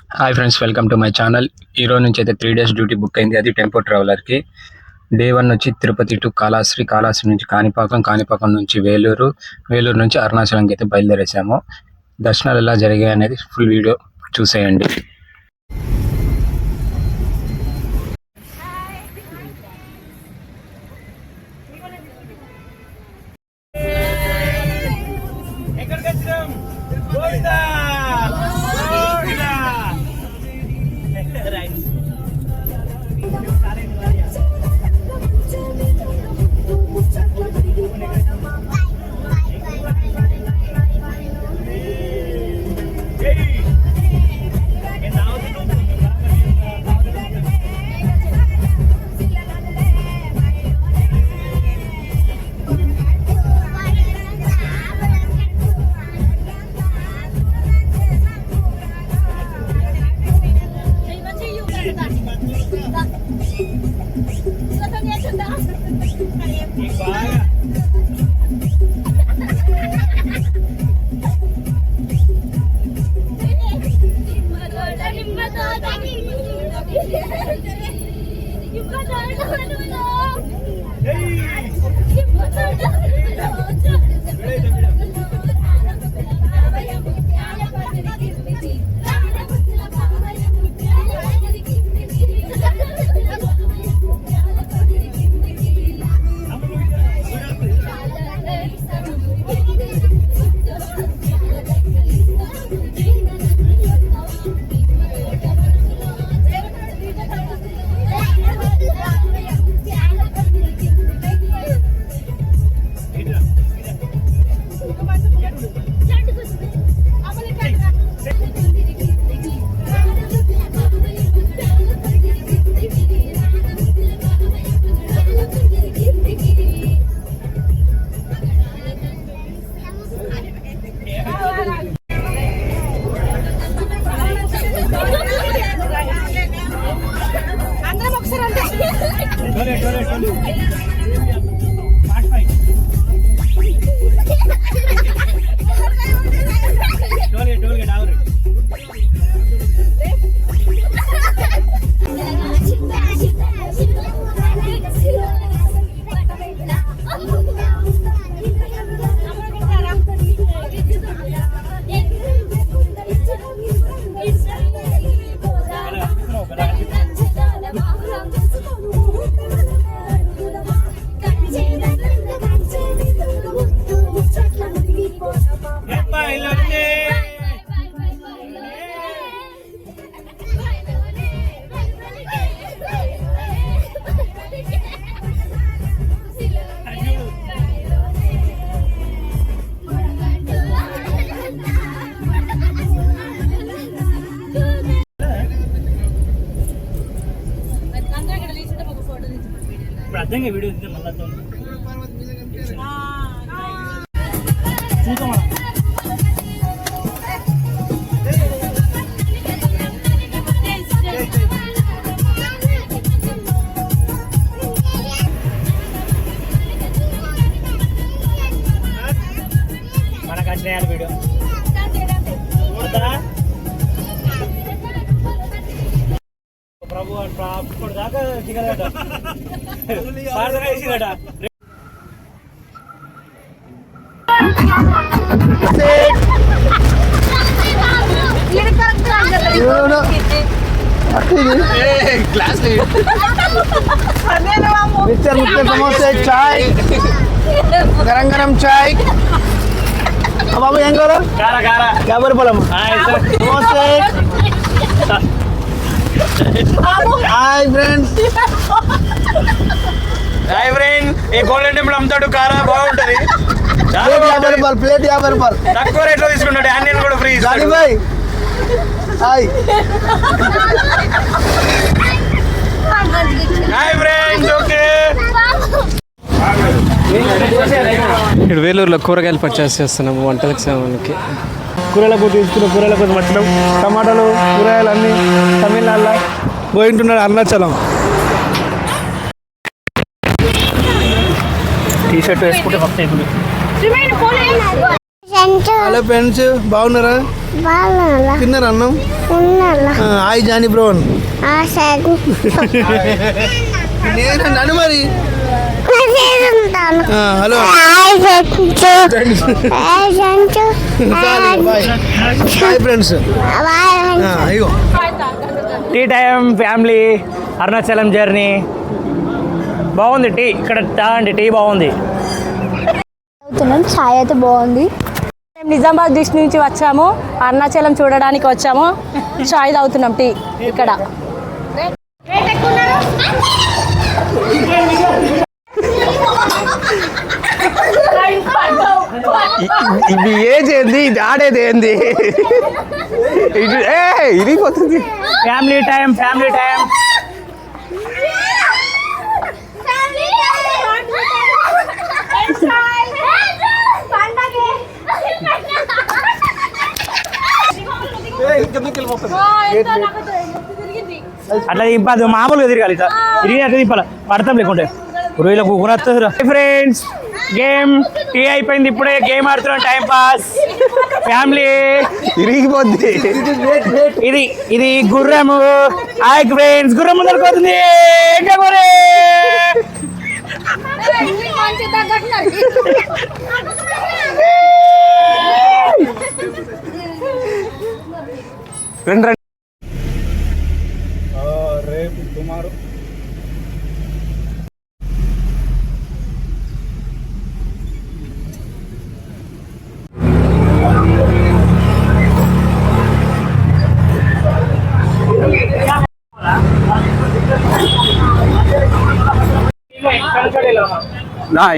Hi friends, welcome to my channel. ఈ రోజు నుంచి అయితే 3 days డ్యూటీ బుక్ అయింది. అది టెంపో ట్రావెలర్కి. డే 1 వచ్చి తిరుపతి టు కాళహస్త్రి, కాళహస్త్రి నుంచి కాణిపాకం, కాణిపాకం నుంచి వేలూరు, వేలూరు నుంచి అరుణాచలంకి అయితే బయలుదేరేసాము. దర్శనాలు ఎలా జరిగాయి అనేది ఫుల్ వీడియో చూసేయండి. అర్థంగా వీడియో మళ్ళీ మనకు అంచనేయాలి వీడియో ప్రభు అప్పుడు దాకా దిగలట వేసినట. समोसे चाय गरम गरम चाय बाबू ఏం కావాలా కారా కారా 50 రూపాయలు సమోసే హాయ్ ఫ్రెండ్స్ ఈ గోల్డెన్ టెంపుల్ అమ్ముతాడు కారా బాగుంటది. ప్లేట్ 50 రూపాయలు తక్కువ రేట్ లో తీసుకున్నాడు. ఆనియన్ కూడా ఫ్రీ. భాయ్ హాయ్ హాయ్ ఫ్రెండ్స్. ఓకే ఇక్కడ వేలూరులో కూరగాయలు పర్చేస్ చేస్తున్నాము వంటలకు సామాన్కి. కూరలకు తీసుకున్న కూరలకు పట్టడం టమాటాలు కూరగాయలు అన్నీ తమిళనాడులో పోయింటున్నాడు అరుణాచలం. టీ షర్ట్ వేసుకుంటే ఫస్ట్ అయిపోయింది. హలో ఫ్రెండ్స్, బాగున్నారా? తిన్నారా అన్నం? హాయ్ జానీ బ్రోన్. నేను మరి హలో హాయ్ ఫ్రెండ్స్. అయ్యో tea time family Arunachalam journey బాగుంది. టీ ఇక్కడ తాగండి, టీ బాగుంది. చాయ్ అయితే బాగుంది. మేము నిజామాబాద్ డిస్ట్రిక్ట్ నుంచి వచ్చాము, అరుణాచలం చూడడానికి వచ్చాము. చాయ్ తాగుతున్నాం, టీ ఇక్కడ. ఇది ఏది, ఇది ఆడేది ఏంది? ఇది పోతుంది. Family time, family time. అట్లా దింపదు, మామూలుగా తిరగాలి. ఇట్లా తిరిగి అట్లా దింపాలి, పడతాం లేకుంటే రోజులకు కూరస్తారు. ఫ్రెండ్స్, గేమ్ టీ అయిపోయింది, ఇప్పుడే గేమ్ ఆడుతున్నాం, టైం పాస్. ఫ్యామిలీ తిరిగిపోద్ది. ఇది గుర్రము. హాయ్ ఫ్రెండ్స్, గుర్రం ముందరకు పోతుంది. ఇంకా గుర్రే రండి. రేపు టుమారో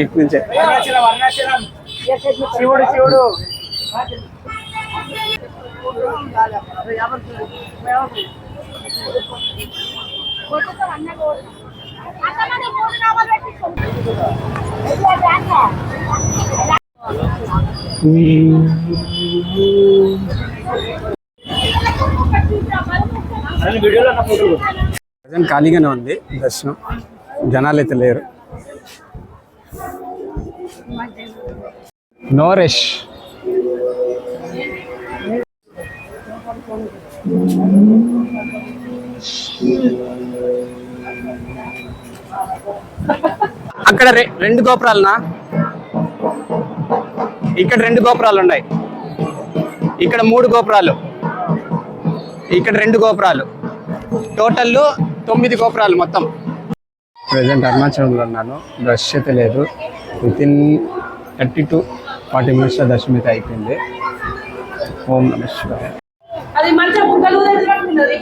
ఇటు నుంచే శివుడు శివుడు. ప్రజెంట్ ఖాళీగానే ఉంది దర్శనం, జనాలు అయితే లేరు. No rush. అక్కడ రెండు గోపురాలనా? ఇక్కడ 2 గోపురాలు ఉన్నాయి, ఇక్కడ 3 గోపురాలు, ఇక్కడ 2 గోపురాలు, టోటల్ 9 గోపురాలు మొత్తం. ప్రజెంట్ అరుణాచలంలో ఉన్నాను, రష్ అయితే లేదు. వితిన్ 30 to 40 minutes దర్శనం అయితే అయిపోయింది. ఓం నమః శివాయ. అది మంచిగా బుగ్గలు తెచ్చినట్టున్నది.